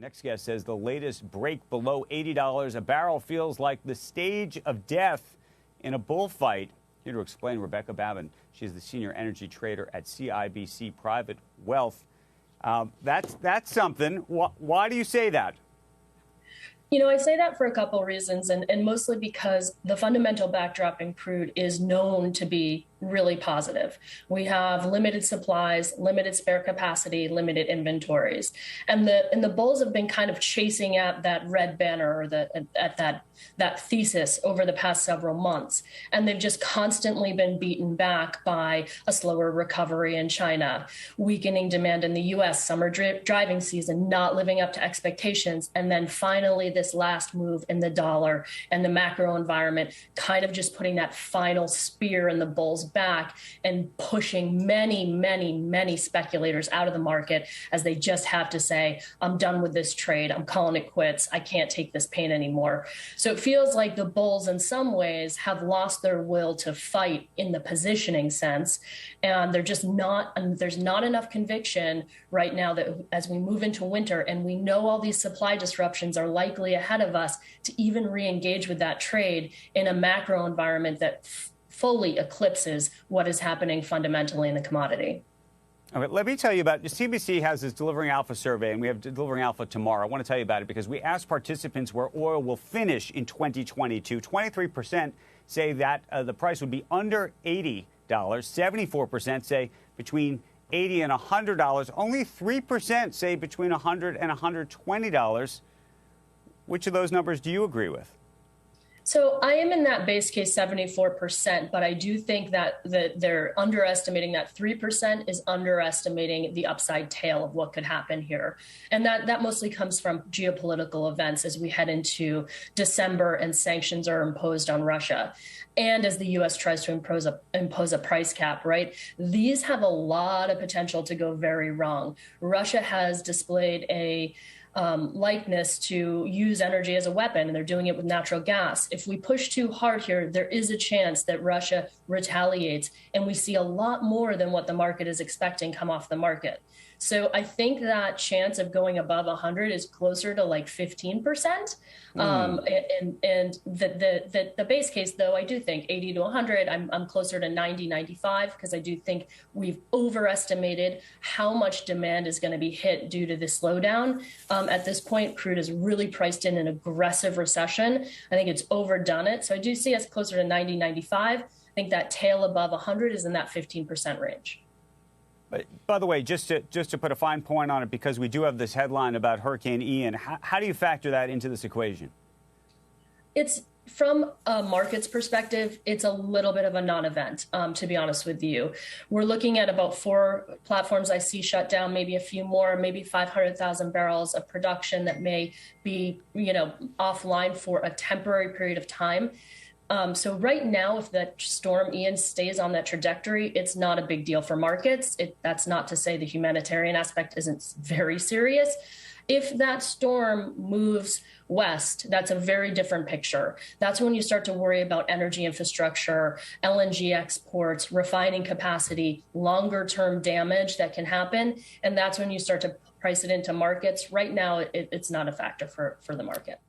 Next guest says the latest break below $80 a barrel feels like the stage of death in a bullfight. Here to explain, Rebecca Babin. She's the senior energy trader at CIBC Private Wealth. That's something. Why do you say that? You know, I say that for a couple of reasons, and mostly because the fundamental backdrop in crude is known to be really positive. We have limited supplies, limited spare capacity, limited inventories. And the bulls have been kind of chasing at that red banner or that thesis over the past several months. And they've just constantly been beaten back by a slower recovery in China, weakening demand in the US, summer driving season, not living up to expectations. And then finally, this last move in the dollar and the macro environment kind of just putting that final spear in the bulls back and pushing many speculators out of the market as they just have to say, I'm done with this trade. I'm calling it quits. I can't take this pain anymore. So it feels like the bulls in some ways have lost their will to fight in the positioning sense. And they're just not, and there's not enough conviction right now that as we move into winter and we know all these supply disruptions are likely ahead of us to even re-engage with that trade in a macro environment that fully eclipses what is happening fundamentally in the commodity. All right, let me tell you about CBC has this Delivering Alpha survey, and we have Delivering Alpha tomorrow. I want to tell you about it because we asked participants where oil will finish in 2022. 23% say that the price would be under $80. 74% say between $80 and $100. Only 3% say between $100 and $120. Which of those numbers do you agree with? So I am in that base case 74%, but I do think that they're underestimating that 3% is underestimating the upside tail of what could happen here. And that mostly comes from geopolitical events as we head into December and sanctions are imposed on Russia. And as the U.S. tries to impose a price cap, right? These have a lot of potential to go very wrong. Russia has displayed a likeness to use energy as a weapon, and they're doing it with natural gas. If we push too hard here, there is a chance that Russia retaliates, and we see a lot more than what the market is expecting come off the market. So I think that chance of going above 100 is closer to like 15%. And the base case, though, I do think 80 to 100, I'm closer to 90, 95, because I do think we've overestimated how much demand is going to be hit due to the slowdown. At this point, crude is really priced in an aggressive recession. I think it's overdone it. So I do see us closer to 90, 95. I think that tail above 100 is in that 15% range. But by the way, just to put a fine point on it, because we do have this headline about Hurricane Ian, how do you factor that into this equation? It's from a market's perspective, it's a little bit of a non-event, to be honest with you. We're looking at about 4 platforms I see shut down, maybe a few more, maybe 500,000 barrels of production that may be, offline for a temporary period of time. So right now, if that storm Ian stays on that trajectory, it's not a big deal for markets. That's not to say the humanitarian aspect isn't very serious. If that storm moves west, that's a very different picture. That's when you start to worry about energy infrastructure, LNG exports, refining capacity, longer term damage that can happen. And that's when you start to price it into markets. Right now, it's not a factor for the market.